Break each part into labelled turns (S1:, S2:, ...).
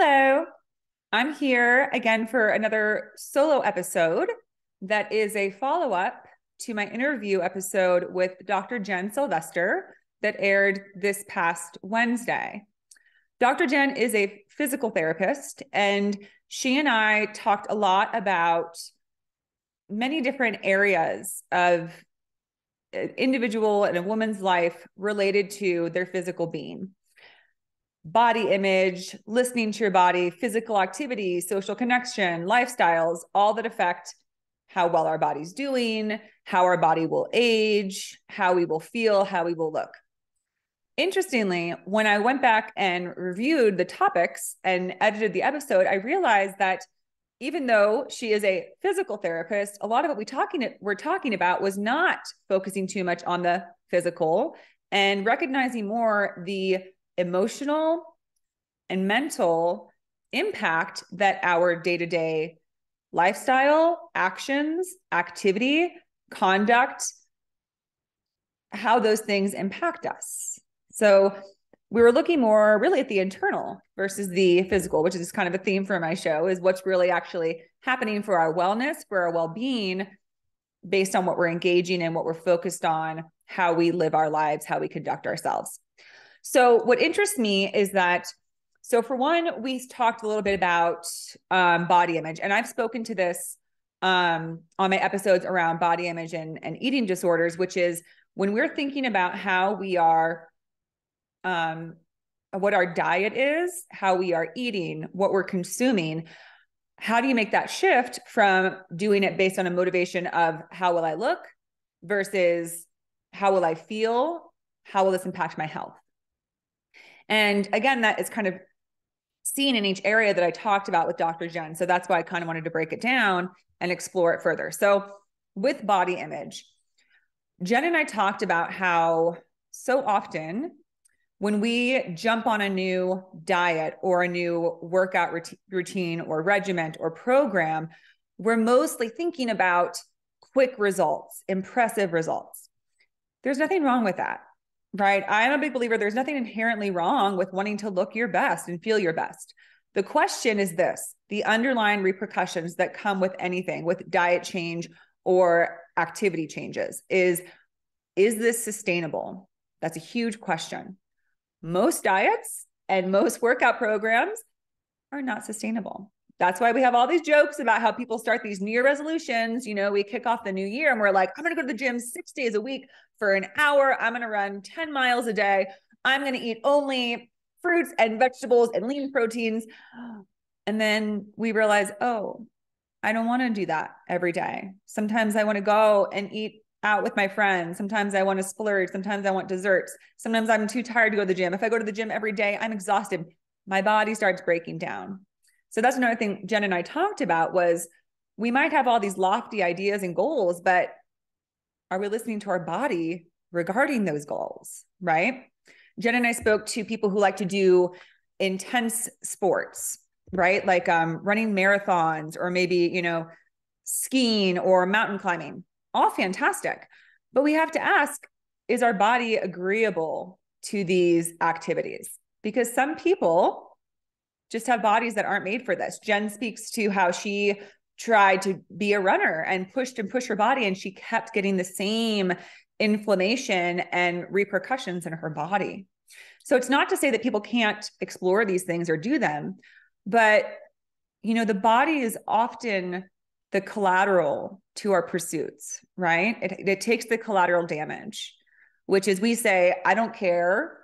S1: Hello, I'm here again for another solo episode that is a follow-up to my interview episode with Dr. Jen Sylvester that aired this past Wednesday. Dr. Jen is a physical therapist, and she and I talked a lot about many different areas of individual and a woman's life related to their physical being. Body image, listening to your body, physical activity, social connection, lifestyles, all that affect how well our body's doing, how our body will age, how we will feel, how we will look. Interestingly, when I went back and reviewed the topics and edited the episode, I realized that even though she is a physical therapist, a lot of what we're talking about was not focusing too much on the physical and recognizing more the emotional and mental impact that our day-to-day lifestyle, actions, activity, conduct, how those things impact us. So we were looking more really at the internal versus the physical, which is kind of a theme for my show, is what's really actually happening for our wellness, for our well-being, based on what we're engaging in, what we're focused on, how we live our lives, how we conduct ourselves. So what interests me is that, so for one, we talked a little bit about body image, and I've spoken to this on my episodes around body image and eating disorders, which is when we're thinking about how we are, what our diet is, how we are eating, what we're consuming, how do you make that shift from doing it based on a motivation of how will I look versus how will I feel? How will this impact my health? And again, that is kind of seen in each area that I talked about with Dr. Jen. So that's why I kind of wanted to break it down and explore it further. So with body image, Jen and I talked about how so often when we jump on a new diet or a new workout routine or regiment or program, we're mostly thinking about quick results, impressive results. There's nothing wrong with that, right? I'm a big believer there's nothing inherently wrong with wanting to look your best and feel your best. The question is this: the underlying repercussions that come with anything, with diet change or activity changes, is this sustainable? That's a huge question. Most diets and most workout programs are not sustainable. That's why we have all these jokes about how people start these New Year resolutions. You know, we kick off the new year and we're like, I'm going to go to the gym 6 days a week for an hour. I'm going to run 10 miles a day. I'm going to eat only fruits and vegetables and lean proteins. And then we realize, oh, I don't want to do that every day. Sometimes I want to go and eat out with my friends. Sometimes I want to splurge. Sometimes I want desserts. Sometimes I'm too tired to go to the gym. If I go to the gym every day, I'm exhausted. My body starts breaking down. So that's another thing Jen and I talked about, was we might have all these lofty ideas and goals, but are we listening to our body regarding those goals, right? Jen and I spoke to people who like to do intense sports, right? Like running marathons or maybe, skiing or mountain climbing. All fantastic. But we have to ask, is our body agreeable to these activities? Because some people just have bodies that aren't made for this. Jen speaks to how she tried to be a runner and pushed her body, and she kept getting the same inflammation and repercussions in her body. So it's not to say that people can't explore these things or do them, but the body is often the collateral to our pursuits, right? It takes the collateral damage, which is, we say, I don't care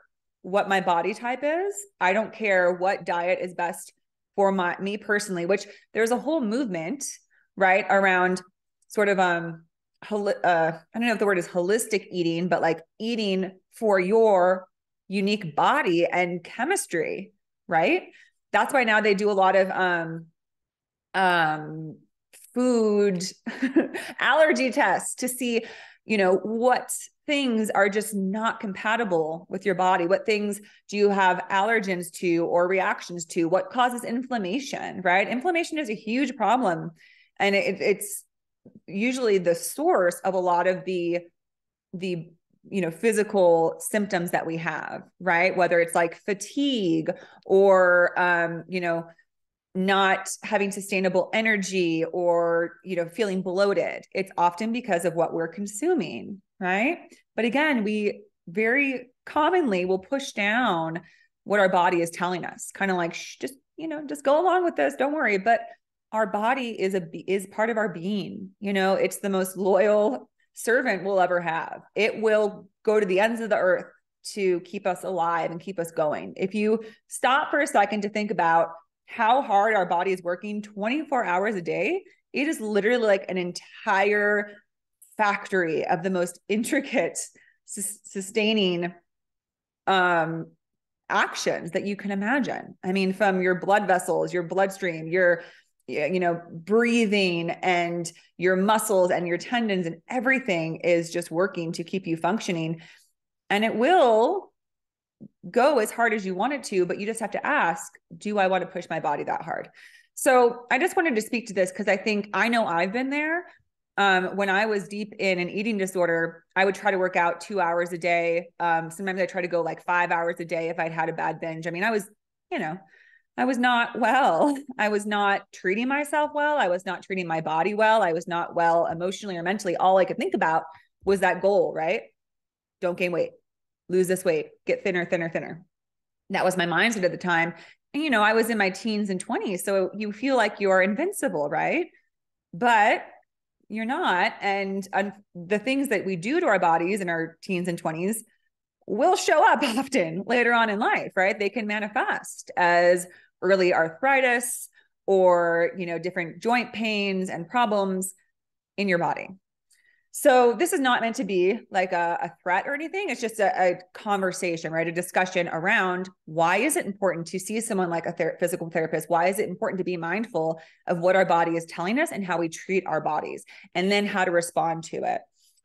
S1: what my body type is. I don't care what diet is best for me personally, which there's a whole movement, right, around sort of, I don't know if the word is holistic eating, but like eating for your unique body and chemistry, right? That's why now they do a lot of food allergy tests to see, what things are just not compatible with your body. What things do you have allergens to or reactions to? What causes inflammation, right? Inflammation is a huge problem. And it's usually the source of a lot of the physical symptoms that we have, right? Whether it's like fatigue or, not having sustainable energy or, feeling bloated. It's often because of what we're consuming, right? But again, we very commonly will push down what our body is telling us, kind of like, just go along with this. Don't worry. But our body is part of our being. It's the most loyal servant we'll ever have. It will go to the ends of the earth to keep us alive and keep us going. If you stop for a second to think about how hard our body is working 24 hours a day, it is literally like an entire factory of the most intricate sustaining actions that you can imagine. I mean, from your blood vessels, your bloodstream, your breathing, and your muscles and your tendons, and everything is just working to keep you functioning. And it will go as hard as you want it to, but you just have to ask, do I want to push my body that hard? So I just wanted to speak to this because I know I've been there. When I was deep in an eating disorder, I would try to work out 2 hours a day. Sometimes I try to go like 5 hours a day if I'd had a bad binge. I mean, I was not well. I was not treating myself well. I was not treating my body well. I was not well emotionally or mentally. All I could think about was that goal, right? Don't gain weight, lose this weight, get thinner, thinner, thinner. That was my mindset at the time. And, I was in my teens and 20s. So you feel like you're invincible, right? But you're not. And the things that we do to our bodies in our teens and 20s will show up often later on in life, right? They can manifest as early arthritis or, different joint pains and problems in your body. So this is not meant to be like a threat or anything. It's just a conversation, right? A discussion around why is it important to see someone like a physical therapist? Why is it important to be mindful of what our body is telling us and how we treat our bodies, and then how to respond to it,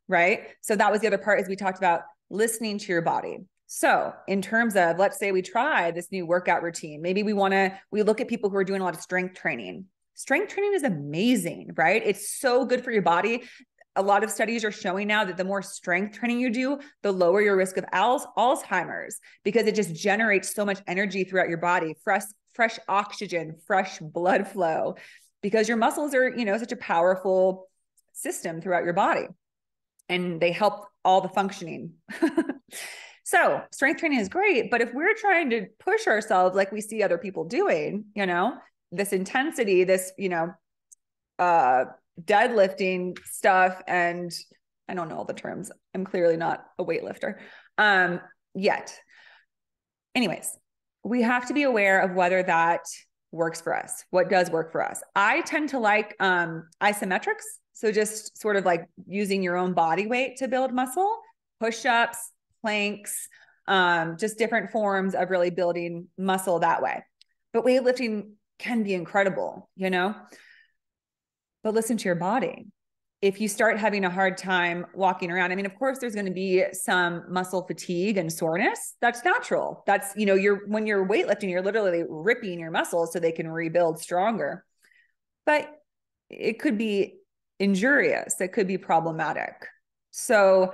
S1: right? So that was the other part, is we talked about listening to your body. So in terms of, let's say we try this new workout routine, maybe we look at people who are doing a lot of strength training. Strength training is amazing, right? It's so good for your body. A lot of studies are showing now that the more strength training you do, the lower your risk of Alzheimer's, because it just generates so much energy throughout your body, fresh oxygen, fresh blood flow, because your muscles are, such a powerful system throughout your body, and they help all the functioning. So strength training is great, but if we're trying to push ourselves like we see other people doing, this intensity, this, deadlifting stuff, and I don't know all the terms. I'm clearly not a weightlifter yet. Anyways, we have to be aware of whether that works for us. What does work for us? I tend to like isometrics. So just sort of like using your own body weight to build muscle, push-ups, planks, just different forms of really building muscle that way. But weightlifting can be incredible, But listen to your body. If you start having a hard time walking around, I mean, of course, there's going to be some muscle fatigue and soreness. That's natural. That's, when you're weightlifting, you're literally ripping your muscles so they can rebuild stronger. But it could be injurious. It could be problematic. So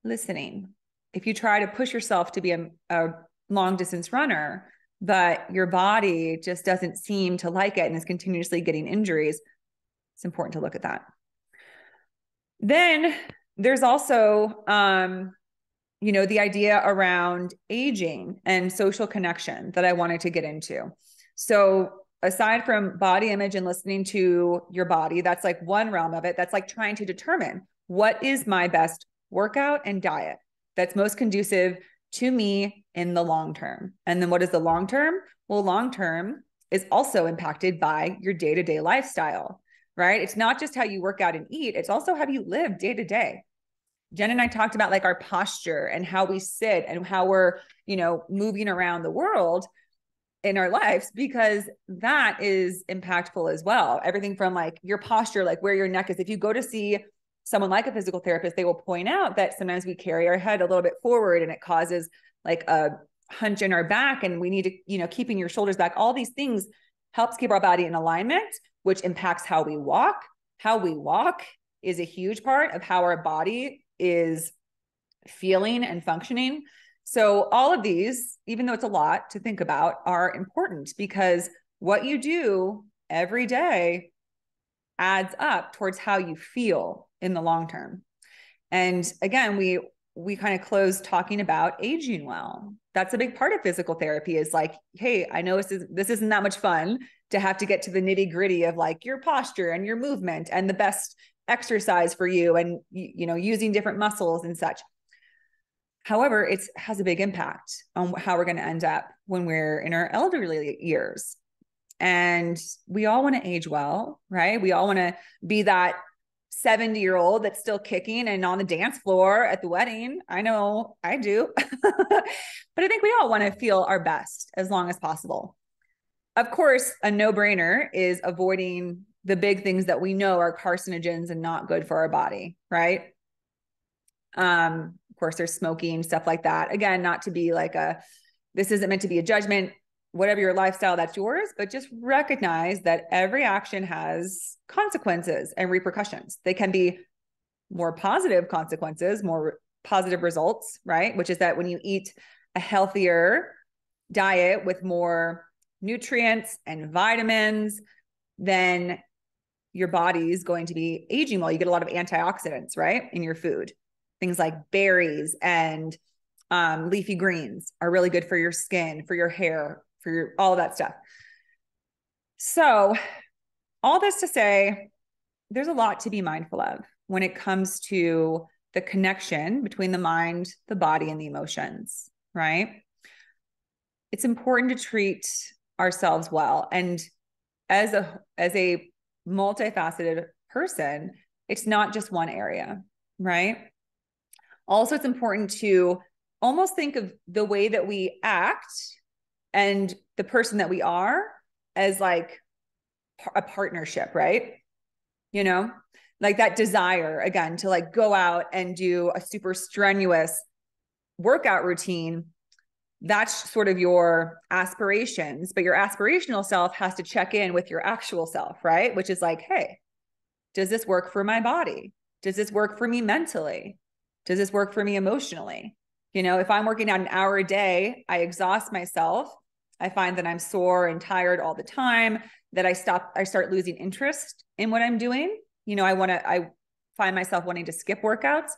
S1: listening, if you try to push yourself to be a long distance runner, but your body just doesn't seem to like it and is continuously getting injuries, it's important to look at that. Then there's also, the idea around aging and social connection that I wanted to get into. So aside from body image and listening to your body, that's like one realm of it. That's like trying to determine what is my best workout and diet that's most conducive to me in the long term. And then what is the long term? Well, long term is also impacted by your day-to-day lifestyle, right? It's not just how you work out and eat. It's also how you live day to day. Jen and I talked about like our posture and how we sit and how we're, moving around the world in our lives, because that is impactful as well. Everything from like your posture, like where your neck is. If you go to see someone like a physical therapist, they will point out that sometimes we carry our head a little bit forward and it causes like a hunch in our back, and we need to, keeping your shoulders back. All these things helps keep our body in alignment, which impacts how we walk. How we walk is a huge part of how our body is feeling and functioning. So all of these, even though it's a lot to think about, are important because what you do every day adds up towards how you feel in the long term. And again, we kind of closed talking about aging well. That's a big part of physical therapy is like, hey, I know this isn't that much fun to have to get to the nitty gritty of like your posture and your movement and the best exercise for you and, you know, using different muscles and such. However, it has a big impact on how we're going to end up when we're in our elderly years. And we all want to age well, right? We all want to be that 70-year-old that's still kicking and on the dance floor at the wedding. I know I do. But I think we all want to feel our best as long as possible. Of course, a no-brainer is avoiding the big things that we know are carcinogens and not good for our body, right? Of course, there's smoking, stuff like that. Again, not to be like this isn't meant to be a judgment, whatever your lifestyle, that's yours, but just recognize that every action has consequences and repercussions. They can be more positive consequences, more positive results, right? Which is that when you eat a healthier diet with more nutrients and vitamins, then your body is going to be aging well. You get a lot of antioxidants, right, in your food. Things like berries and leafy greens are really good for your skin, for your hair, for all of that stuff. So all this to say, there's a lot to be mindful of when it comes to the connection between the mind, the body, and the emotions, right? It's important to treat ourselves well. And as a multifaceted person, it's not just one area, right? Also, it's important to almost think of the way that we act and the person that we are as like a partnership, right? You know, like that desire again to like go out and do a super strenuous workout routine. That's sort of your aspirations, but your aspirational self has to check in with your actual self, right? Which is like, hey, does this work for my body? Does this work for me mentally? Does this work for me emotionally? You know, if I'm working out an hour a day, I exhaust myself. I find that I'm sore and tired all the time, that I start losing interest in what I'm doing. You know, I find myself wanting to skip workouts,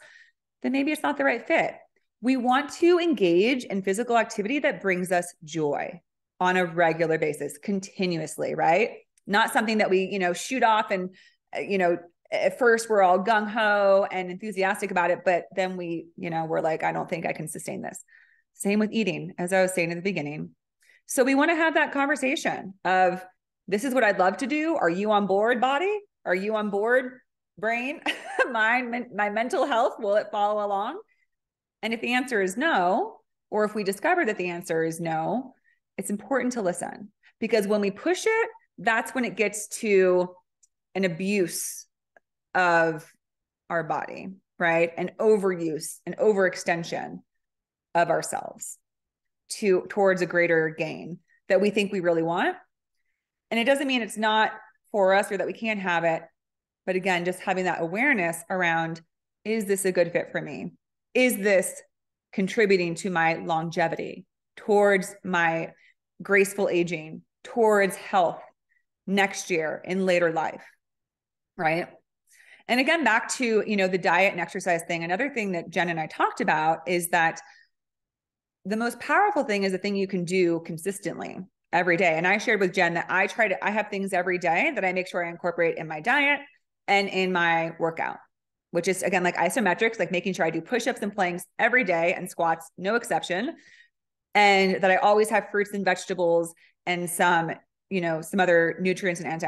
S1: then maybe it's not the right fit. We want to engage in physical activity that brings us joy on a regular basis, continuously, right? Not something that we, you know, shoot off and, you know, at first we're all gung-ho and enthusiastic about it, but then we're like, I don't think I can sustain this. Same with eating, as I was saying at the beginning. So we want to have that conversation of, this is what I'd love to do. Are you on board, body? Are you on board, brain? My mental health, will it follow along? And if the answer is no, or if we discover that the answer is no, it's important to listen, because when we push it, that's when it gets to an abuse of our body, right? An overuse, an overextension of ourselves towards a greater gain that we think we really want. And it doesn't mean it's not for us or that we can't have it. But again, just having that awareness around, is this a good fit for me? Is this contributing to my longevity, towards my graceful aging, towards health next year in later life, right? And again, back to, you know, the diet and exercise thing. Another thing that Jen and I talked about is that the most powerful thing is the thing you can do consistently every day. And I shared with Jen that I have things every day that I make sure I incorporate in my diet and in my workout, which is again, like isometrics, like making sure I do push-ups and planks every day and squats, no exception. And that I always have fruits and vegetables and some other nutrients and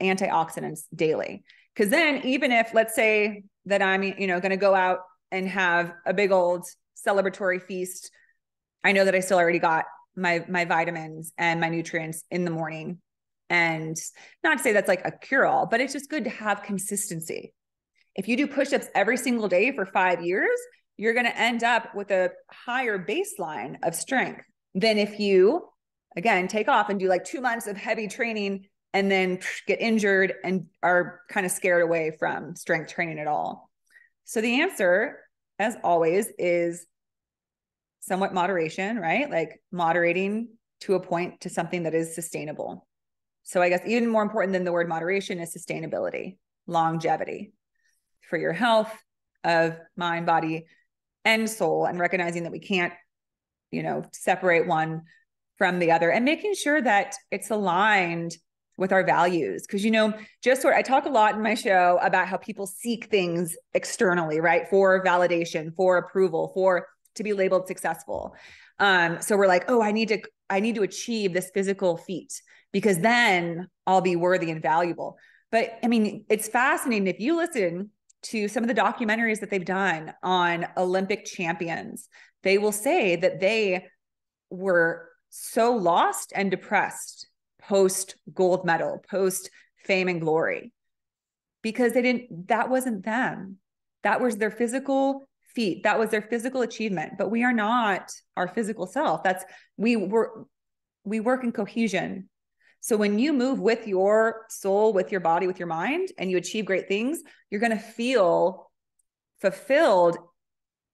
S1: antioxidants daily. Because then even if, let's say that I'm, going to go out and have a big old celebratory feast, I know that I still already got my vitamins and my nutrients in the morning. And not to say that's like a cure-all, but it's just good to have consistency. If you do push-ups every single day for 5 years, you're going to end up with a higher baseline of strength than if you, again, take off and do like 2 months of heavy training and then get injured and are kind of scared away from strength training at all. So the answer as always, is somewhat moderation, right? Like moderating to a point to something that is sustainable. So I guess even more important than the word moderation is sustainability, longevity for your health of mind, body, and soul, and recognizing that we can't, separate one from the other, and making sure that it's aligned with our values. Because, I talk a lot in my show about how people seek things externally, right? For validation, for approval, to be labeled successful. So we're like, oh, I need to achieve this physical feat because then I'll be worthy and valuable. But I mean, it's fascinating. If you listen to some of the documentaries that they've done on Olympic champions, they will say that they were so lost and depressed post gold medal, post fame and glory, because that wasn't them. That was their physical feat. That was their physical achievement. But we are not our physical self. We work in cohesion. So when you move with your soul, with your body, with your mind, and you achieve great things, you're going to feel fulfilled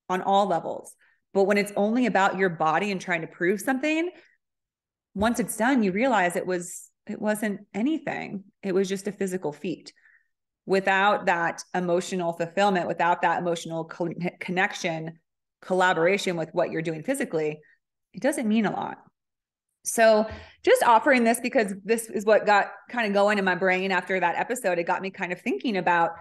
S1: on all levels. But when it's only about your body and trying to prove something, once it's done, you realize it wasn't anything. It was just a physical feat. Without that emotional fulfillment, without that emotional connection, collaboration with what you're doing physically, it doesn't mean a lot. So just offering this because this is what got kind of going in my brain after that episode. It got me kind of thinking about,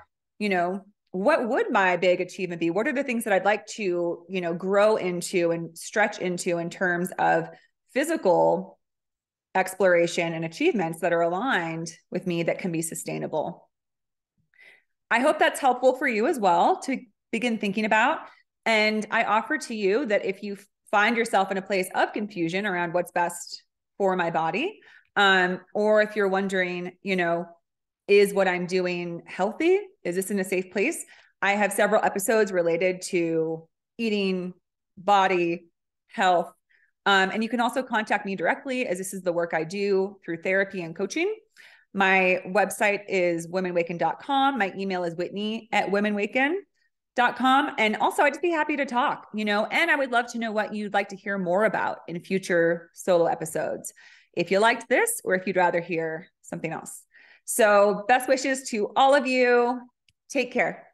S1: what would my big achievement be? What are the things that I'd like to, grow into and stretch into in terms of physical exploration and achievements that are aligned with me that can be sustainable? I hope that's helpful for you as well to begin thinking about. And I offer to you that if you find yourself in a place of confusion around what's best for my body, or if you're wondering, is what I'm doing healthy? Is this in a safe place? I have several episodes related to eating, body, health. And you can also contact me directly, as this is the work I do through therapy and coaching. My website is womenwaken.com. My email is whitney@womenwaken.com. And also I'd just be happy to talk, and I would love to know what you'd like to hear more about in future solo episodes, if you liked this or if you'd rather hear something else. So best wishes to all of you. Take care.